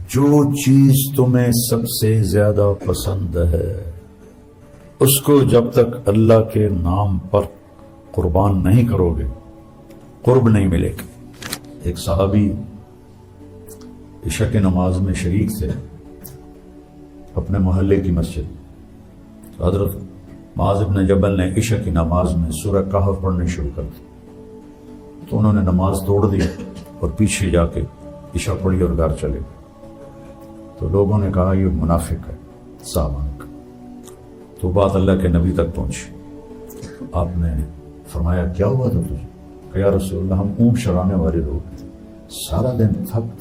جو چیز تمہیں سب سے زیادہ پسند ہے اس کو جب تک اللہ کے نام پر قربان نہیں کرو گے قرب نہیں ملے گا۔ ایک صحابی عشاء کی نماز میں شریک تھے اپنے محلے کی مسجد، حضرت معاذ بن جبل نے عشاء کی نماز میں سورہ کہف پڑھنے شروع کر دی تو انہوں نے نماز توڑ دی اور پیچھے جا کے عشاء پڑھی اور گھر چلے گئے۔ تو لوگوں نے کہا یہ منافق ہے صحابہ کا۔ تو بات اللہ کے نبی تک پہنچی، آپ نے فرمایا کیا ہوا تھا تجھے؟ کہ یا رسول اللہ ہم اونٹ چرانے والے لوگ ہیں، سارا دن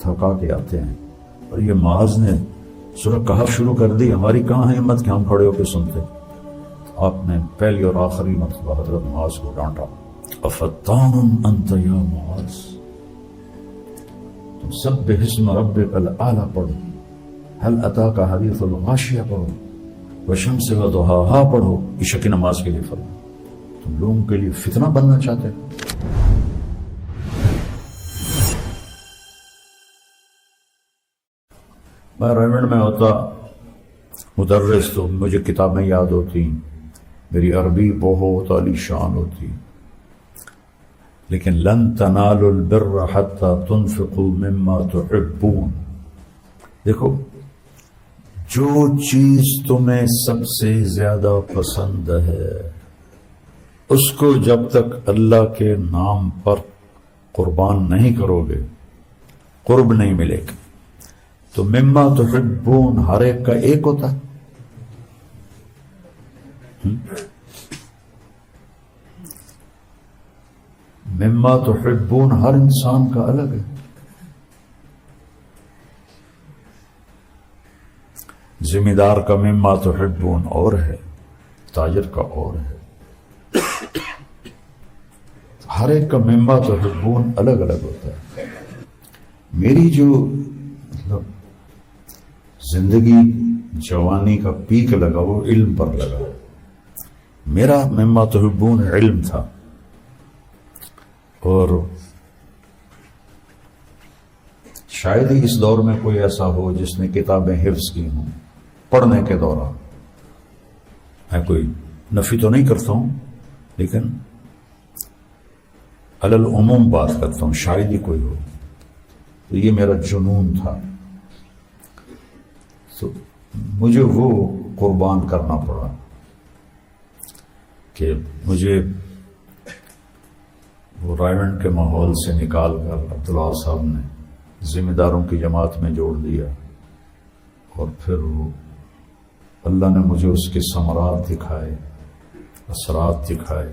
تھکا کے آتے ہیں اور یہ معاذ نے سورہ کہف شروع کر دی، ہماری کہاں ہے ہمت کہ ہم کھڑے ہو کے سنتے۔ آپ نے پہلی اور آخری مرتبہ حضرت معاذ کو ڈانٹا، افتان انت یا معاذ، تم سبح اسم ربک الاعلی پڑھو، هل اتاک حدیث الغاشیہ پڑھو، والشمس وضحاہا پڑھو، عشاء کی نماز کے لیے فرمایا۔ تم لوگوں کے لیے فتنہ بننا چاہتے ہو؟ میں ریمنڈ میں ہوتا مدرس تو مجھے کتابیں یاد ہوتی، میری عربی بہت عالی شان ہوتی، لیکن لن تنالوا البر حتى تنفقوا مما تحبون۔ دیکھو، جو چیز تمہیں سب سے زیادہ پسند ہے اس کو جب تک اللہ کے نام پر قربان نہیں کرو گے قرب نہیں ملے گا۔ تو مما تحبون ہر ایک کا ایک ہوتا ہے، مما تحبون ہر انسان کا الگ ہے۔ ذمہ دار کا مما تحبون اور ہے، تاجر کا اور ہے، ہر ایک کا مما تحبون الگ الگ ہوتا ہے۔ میری جو زندگی جوانی کا پیک لگا وہ علم پر لگا، میرا مما تحبون علم تھا، اور شاید ہی اس دور میں کوئی ایسا ہو جس نے کتابیں حفظ کی ہوں پڑھنے کے دوران۔ میں کوئی نفی تو نہیں کرتا ہوں، لیکن علی العموم بات کرتا ہوں، شاید ہی کوئی ہو۔ تو یہ میرا جنون تھا، تو مجھے وہ قربان کرنا پڑا کہ مجھے وہ رائمنڈ کے ماحول سے نکال کر عبداللہ صاحب نے ذمہ داروں کی جماعت میں جوڑ دیا، اور پھر وہ اللہ نے مجھے اس کے ثمرات دکھائے، اثرات دکھائے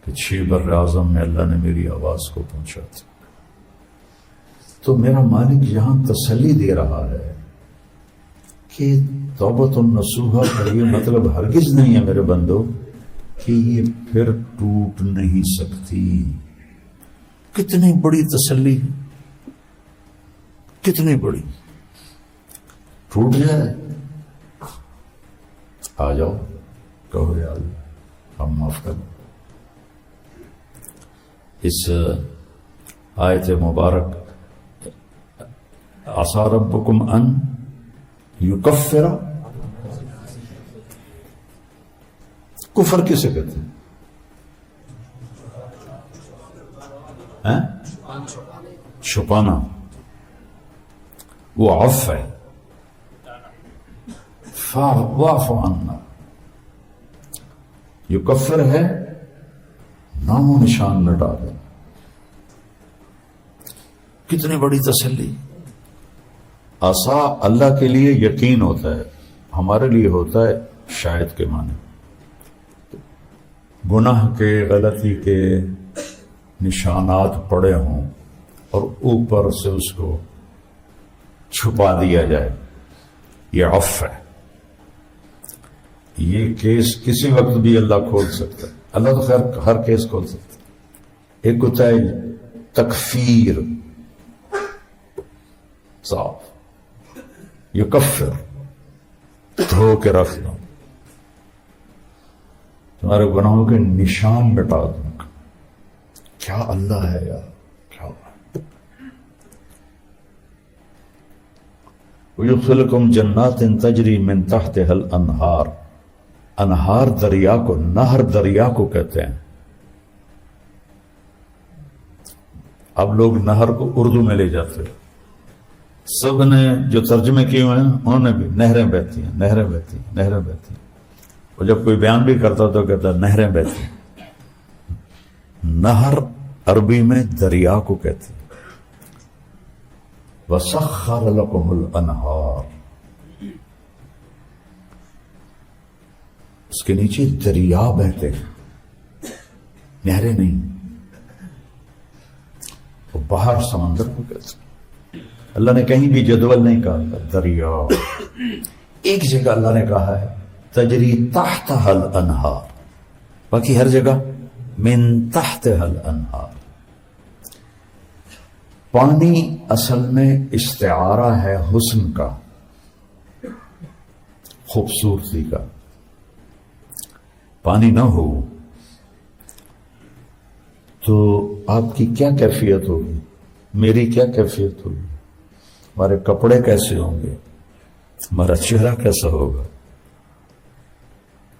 کہ 6 بر اعظم میں اللہ نے میری آواز کو پہنچا تھا۔ تو میرا مالک یہاں تسلی دے رہا ہے کہ توبۃ النصوحہ کا یہ مطلب ہرگز نہیں ہے میرے بندو کہ یہ پھر ٹوٹ نہیں سکتی۔ کتنی بڑی تسلی، کتنی بڑی، ٹوٹ جائے آ جاؤ کہو یا اللہ ہم معاف کر۔ اس آیت مبارک عسیٰ ربکم ان یکفر، کفر کسے کہتے ہیں؟ چھپانا، وہ عفو ہے، فاعف عنا، یکفر ہے نام و نشان مٹا دے۔ کتنی بڑی تسلی۔ عصا اللہ کے لیے یقین ہوتا ہے، ہمارے لیے ہوتا ہے شاید کے معنی۔ گناہ کے، غلطی کے نشانات پڑے ہوں اور اوپر سے اس کو چھپا دیا جائے، یہ عفو ہے۔ یہ کیس کسی وقت بھی اللہ کھول سکتا ہے، اللہ تو خیر ہر کیس کھول سکتا ہے۔ ایک ہوتا ہے تکفیر، صاف، یکفر، دھو کے رکھ دو، تمہارے گناہوں کے نشان مٹا دوں گا۔ کیا اللہ ہے یار، کیا وَيُدْخِلُكُمْ جَنَّاتٍ تَجْرِي مِن تَحْتِهَا الْأَنْهَارُ، انہار دریا کو، نہر دریا کو کہتے ہیں. اب لوگ نہر کو اردو میں لے جاتے ہیں. سب نے جو ترجمے کیے ہوئے ہیں انہوں نے بھی نہریں بہتی ہیں، نہریں بہتی ہیں، نہریں بہتی ہیں. اور جب کوئی بیان بھی کرتا تو کہتا ہے نہریں بہتی ہیں. نہر عربی میں دریا کو کہتے ہیں. وَسَخَّرَ لَكُمُ الْأَنْهَارَ، اس کے نیچے دریا بہتے ہیں، نہریں نہیں. وہ باہر سمندر کو کہتے ہیں. اللہ نے کہیں بھی جدول نہیں کہا دریا. ایک جگہ اللہ نے کہا ہے تجری تحتها الانہار، باقی ہر جگہ من تحتها الانہار. پانی اصل میں استعارہ ہے حسن کا، خوبصورتی کا. پانی نہ ہو تو آپ کی کیا کیفیت ہوگی، میری کیا کیفیت ہوگی، ہمارے کپڑے کیسے ہوں گے، ہمارا چہرہ کیسا ہوگا،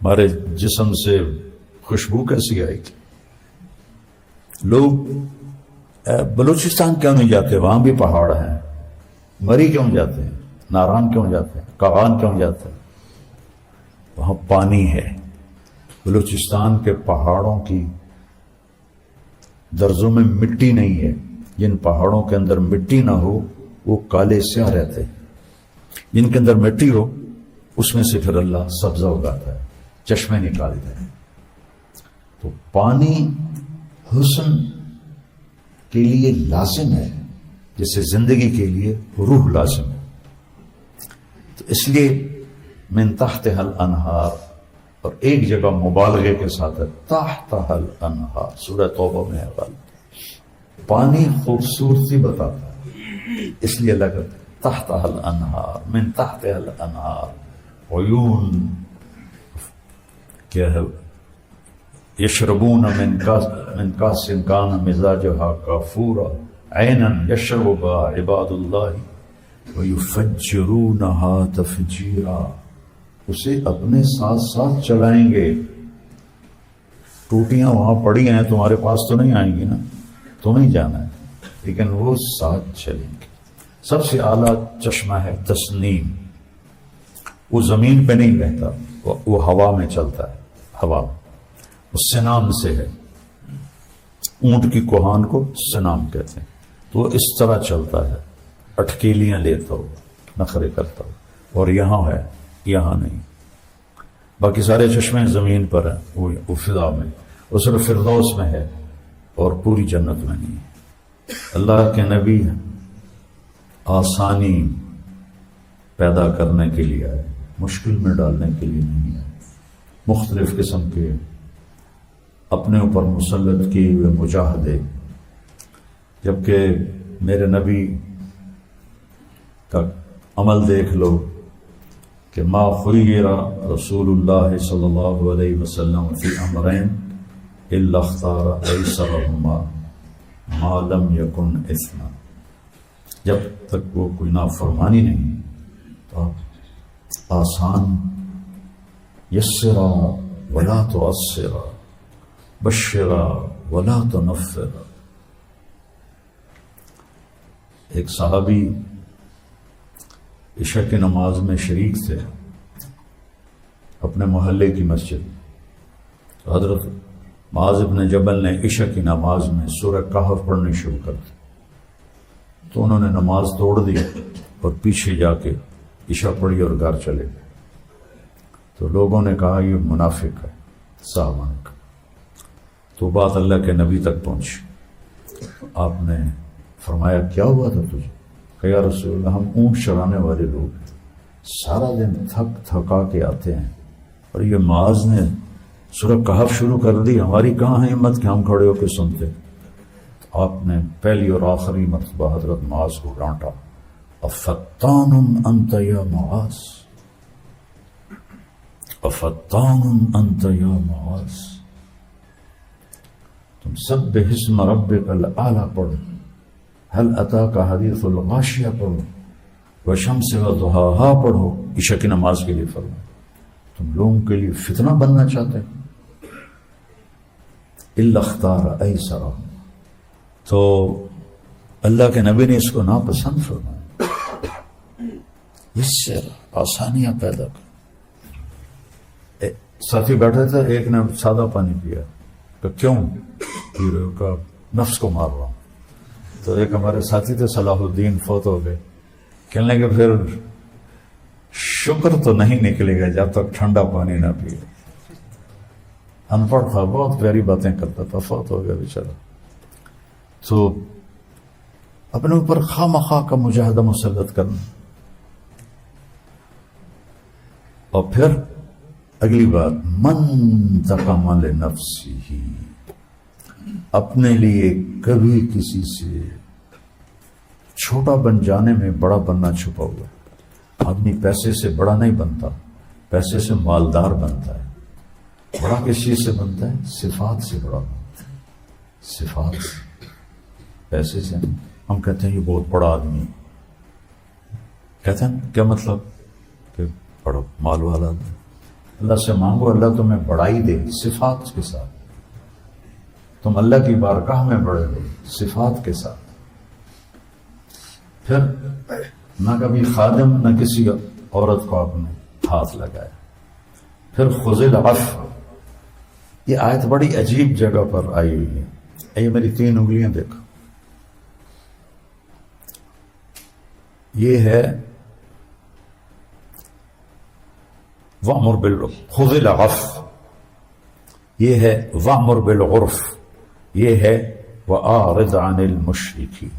ہمارے جسم سے خوشبو کیسی آئے گی. لوگ بلوچستان کیوں نہیں جاتے، وہاں بھی پہاڑ ہیں. مری کیوں جاتے ہیں، ناران کیوں جاتے ہیں، کاغان کیوں جاتے ہیں، وہاں پانی ہے. بلوچستان کے پہاڑوں کی درزوں میں مٹی نہیں ہے. جن پہاڑوں کے اندر مٹی نہ ہو وہ کالے سیاہ رہتے ہیں. جن کے اندر مٹی ہو اس میں سے پھر اللہ سبزہ اگاتا ہے، چشمے نکالتا ہے. تو پانی حسن کے لیے لازم ہے جیسے زندگی کے لیے روح لازم ہے. تو اس لیے من تحتها الانہار، اور ایک جگہ مبالغے کے ساتھ ہے تحتها الانہار، سورہ توبہ میں ہے غالب. پانی خوبصورتی بتاتا ہے، اس لیے اللہ کہتا ہے تحتها الانہار، من تحتها الانہار. عیون کیا ہے، یشربون من کاس کان مزاجها کافورا عینا یشرب بها عباد اللہ ویفجرونها تفجیرا. اسے اپنے ساتھ ساتھ چلائیں گے. ٹوٹیاں وہاں پڑی ہیں، تمہارے پاس تو نہیں آئیں گی نا، تمہیں جانا ہے، لیکن وہ ساتھ چلیں گے. سب سے اعلیٰ چشمہ ہے تسنیم. وہ زمین پہ نہیں بہتا، وہ ہوا میں چلتا ہے. ہوا وہ سنام سے ہے. اونٹ کی کوہان کو سنام کہتے ہیں. تو وہ اس طرح چلتا ہے، اٹکیلیاں لیتا ہو، نخرے کرتا ہو. اور یہاں ہے، یہاں نہیں. باقی سارے چشمے زمین پر ہیں، وہ فضا میں، وہ صرف فردوس میں ہے اور پوری جنت میں نہیں ہے. اللہ کے نبی آسانی پیدا کرنے کے لیے آئے، مشکل میں ڈالنے کے لیے نہیں آئے. مختلف قسم کے اپنے اوپر مسلط کیے ہوئے مجاہدے. جبکہ میرے نبی کا عمل دیکھ لو کہ ما خیر رسول اللہ صلی اللہ علیہ وسلم فی امرین الا اختار ایسرہما ما لم یکن اثما. جب تک وہ کوئی نافرمانی نہیں تو آسان، یسرا ولا تعسرا، بشرا ولا تنفرا. ایک صحابی عشاء کی نماز میں شریک تھے اپنے محلے کی مسجد. حضرت معاذ بن جبل نے عشاء کی نماز میں سورہ کہف پڑھنی شروع کر دی. تو انہوں نے نماز توڑ دی اور پیچھے جا کے عشاء پڑھی اور گھر چلے گئے. تو لوگوں نے کہا یہ منافق ہے، صحابہ نے کہا. تو بات اللہ کے نبی تک پہنچی. آپ نے فرمایا کیا ہوا تھا تجھے؟ کہ یا رسول اللہ، ہم اونٹ چرانے والے لوگ ہیں، سارا دن تھک تھکا کے آتے ہیں، اور یہ معاذ نے سورہ کہف شروع کر دی، ہماری کہاں ہے ہمت کہ ہم کھڑے ہو کے سنتے. تو آپ نے پہلی اور آخری مرتبہ حضرت معاذ کو ڈانٹا. افتان انت یا معاذ، افتان انت یا معاذ. تم سبح اسم ربک الاعلی پڑھو، هل اتاک حدیث الغاشیہ پڑھو، وشمس وضحاہا پڑھو، عشاء کی نماز کے لیے فرمایا۔ تم لوگوں کے لیے فتنہ بننا چاہتے ہیں؟ الا اختار ایسرا، تو اللہ کے نبی نے اس کو ناپسند فرمایا، اس سے آسانیاں پیدا کر۔ ساتھی بیٹھے تھے، ایک نے سادہ پانی پیا، کہ کیوں پی رہے ہو؟ کہ نفس کو مار رہا ہوں۔ تو ایک ہمارے ساتھی تھے صلاح الدین، فوت ہو گئے، کہنے کہ پھر شکر تو نہیں نکلے گا جب تک ٹھنڈا پانی نہ پیے۔ ان پڑھ تھا، بہت پیاری باتیں کرتا تھا، فوت ہو گیا بیچارہ۔ تو اپنے اوپر خواہ مخواہ کا مجاہدہ مسلط کرنا۔ اور پھر اگلی بات، من تقم لنفسہ، اپنے لیے کبھی کسی سے چھوٹا بن جانے میں بڑا بننا چھپا ہوا ہے۔ آدمی پیسے سے بڑا نہیں بنتا، پیسے سے مالدار بنتا ہے۔ بڑا کس چیز سے بنتا ہے؟ صفات سے بڑا بنتا ہے، صفات سے، پیسے سے نہیں۔ ہم کہتے ہیں یہ بہت بڑا آدمی ہے، کہتے ہیں کیا مطلب؟ کہ بڑا مال والا آدمی۔ اللہ سے مانگو اللہ تمہیں بڑائی دے صفات کے ساتھ، تم اللہ کی بارگاہ میں بڑے ہو صفات کے ساتھ۔ پھر نہ کبھی خادم نہ کسی عورت کو آپ نے ہاتھ لگایا۔ پھر خذ العفو، یہ آیت بڑی عجیب جگہ پر آئی ہوئی ہے۔ یہ میری 3 انگلیاں دیکھو، یہ ہے وَأْمُرْ بِالْعُرْفِ، خُذِ الْعَفْوَ، یہ ہے وَأْمُرْ بِالْعُرْفِ، یہ ہے وَأَعْرِضْ عَنِ الْمُشْرِكِينَ۔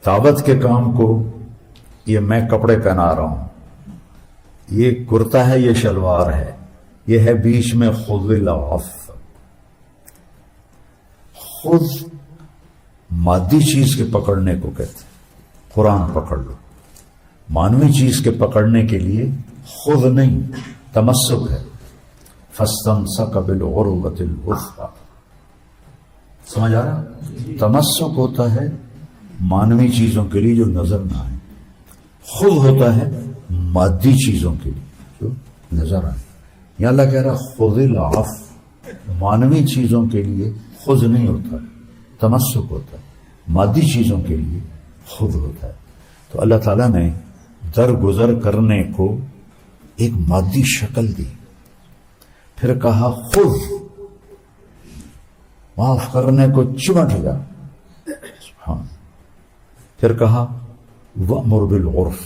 دعوت کے کام کو، یہ میں کپڑے پہنا رہا ہوں، یہ کرتا ہے، یہ شلوار ہے، یہ ہے بیچ میں خُذِ الْعَفْوَ۔ خود مادی چیز کے پکڑنے کو کہتے ہیں، قرآن پکڑ لو۔ مانوی چیز کے پکڑنے کے لیے خود نہیں، تمسک ہے، فَاسْتَمْسَكَ بِالْعُرْوَةِ الْوُثْقَىٰ۔ سمجھ آ رہا؟ تمسک ہوتا ہے مانوی چیزوں کے لیے جو نظر نہ آئے، خود ہوتا ہے مادی چیزوں کے لیے جو نظر آئے۔ یا اللہ کہہ رہا خذ العفو، مانوی چیزوں کے لیے خود نہیں ہوتا، تمسک ہوتا ہے، مادی چیزوں کے لیے خود ہوتا ہے۔ تو اللہ تعالیٰ نے درگزر کرنے کو ایک مادی شکل دی، پھر کہا خود، معاف کرنے کو چمٹ جا، پھر کہا وَأْمُرْ بِالْعُرْفِ،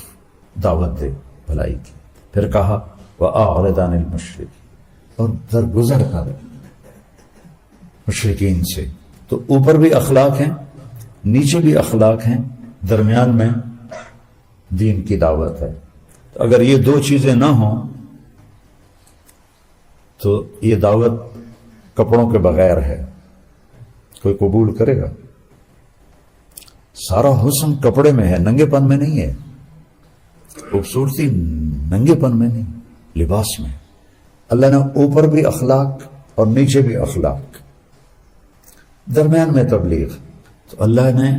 دعوت دے بھلائی کی، پھر کہا وَأَعْرِضْ عَنِ الْمُشْرِكِينَ، اور درگزر کر مشرکین سے۔ تو اوپر بھی اخلاق ہیں، نیچے بھی اخلاق ہیں، درمیان میں دین کی دعوت ہے۔ تو اگر یہ 2 چیزیں نہ ہوں تو یہ دعوت کپڑوں کے بغیر ہے، کوئی قبول کرے گا؟ سارا حسن کپڑے میں ہے، ننگے پن میں نہیں ہے، خوبصورتی ننگے پن میں نہیں، لباس میں۔ اللہ نے اوپر بھی اخلاق اور نیچے بھی اخلاق، درمیان میں تبلیغ۔ تو اللہ نے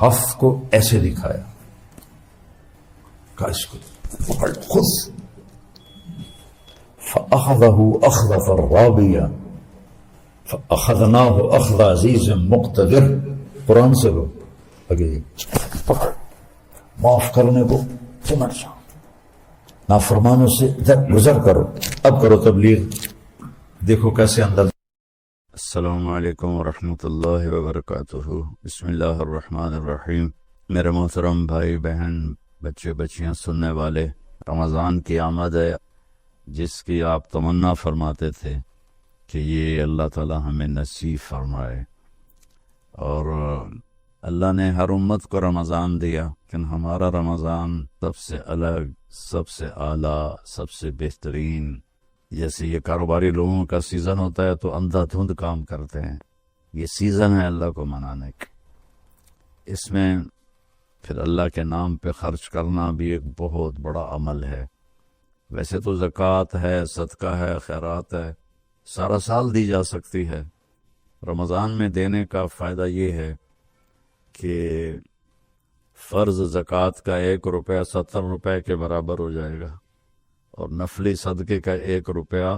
حفظ کو ایسے دکھایا، کہا اس کو پکڑ خود، فَأَخَذَهُ أَخْذَةً رَّابِيًّا فَأَخَذْنَاهُ أَخْذَ عَزِيزٍ مُقْتَدِرٍ۔ قرآن سے لو اگے پکڑ، معاف کرنے کو چمٹ جاؤ، نافرمانوں سے گزر کرو۔ اب کرو تبلیغ، دیکھو کیسے اندر۔ السلام علیکم ورحمۃ اللہ وبرکاتہ۔ بسم اللہ الرحمن الرحیم۔ میرے محترم بھائی بہن، بچے بچیاں، سننے والے، رمضان کی آمد ہے جس کی آپ تمنا فرماتے تھے کہ یہ اللہ تعالی ہمیں نصیب فرمائے۔ اور اللہ نے ہر امت کو رمضان دیا، لیکن ہمارا رمضان سب سے الگ، سب سے اعلیٰ، سب سے بہترین۔ جیسے یہ کاروباری لوگوں کا سیزن ہوتا ہے تو اندھا دھند کام کرتے ہیں، یہ سیزن ہے اللہ کو منانے کا۔ اس میں پھر اللہ کے نام پہ خرچ کرنا بھی ایک بہت بڑا عمل ہے۔ ویسے تو زکوٰۃ ہے، صدقہ ہے، خیرات ہے، سارا سال دی جا سکتی ہے۔ رمضان میں دینے کا فائدہ یہ ہے کہ فرض زکوٰۃ کا 1 روپیہ 70 روپے کے برابر ہو جائے گا، اور نفلی صدقے کا 1 روپیہ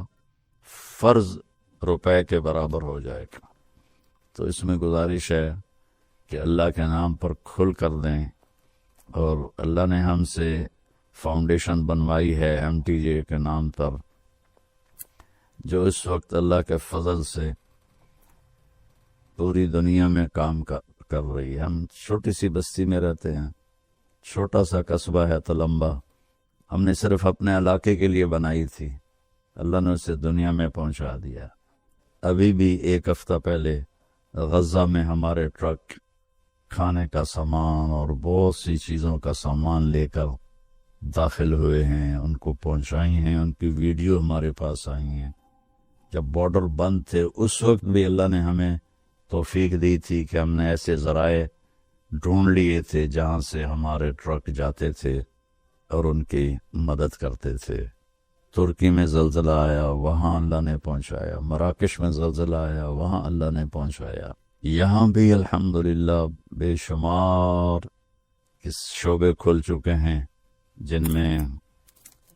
فرض روپے کے برابر ہو جائے گا۔ تو اس میں گزارش ہے کہ اللہ کے نام پر کھل کر دیں، اور اللہ نے ہم سے فاؤنڈیشن بنوائی ہے MTJ کے نام پر، جو اس وقت اللہ کے فضل سے پوری دنیا میں کام کر رہی ہے۔ ہم چھوٹی سی بستی میں رہتے ہیں، چھوٹا سا قصبہ ہے تلمبا، ہم نے صرف اپنے علاقے کے لیے بنائی تھی، اللہ نے اسے دنیا میں پہنچا دیا۔ ابھی بھی 1 ہفتہ پہلے غزہ میں ہمارے ٹرک کھانے کا سامان اور بہت سی چیزوں کا سامان لے کر داخل ہوئے ہیں، ان کو پہنچائی ہیں، ان کی ویڈیو ہمارے پاس آئی ہیں۔ جب بارڈر بند تھے اس وقت بھی اللہ نے ہمیں توفیق دی تھی کہ ہم نے ایسے ذرائع ڈھونڈ لیے تھے جہاں سے ہمارے ٹرک جاتے تھے اور ان کی مدد کرتے تھے۔ ترکی میں زلزلہ آیا، وہاں اللہ نے پہنچایا، مراکش میں زلزلہ آیا، وہاں اللہ نے پہنچایا۔ یہاں بھی الحمدللہ بے شمار اس شعبے کھل چکے ہیں جن میں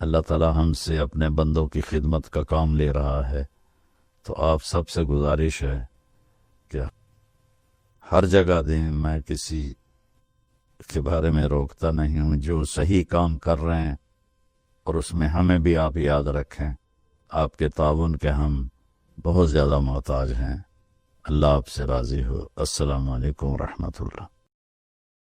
اللہ تعالی ہم سے اپنے بندوں کی خدمت کا کام لے رہا ہے۔ تو آپ سب سے گزارش ہے کہ ہر جگہ دیں، میں کسی کے بارے میں روکتا نہیں ہوں، جو صحیح کام کر رہے ہیں اور اس میں ہمیں بھی آپ یاد رکھیں، آپ کے تعاون کے ہم بہت زیادہ محتاج ہیں۔ اللہ آپ سے راضی ہو۔ السلام علیکم ورحمۃ اللہ۔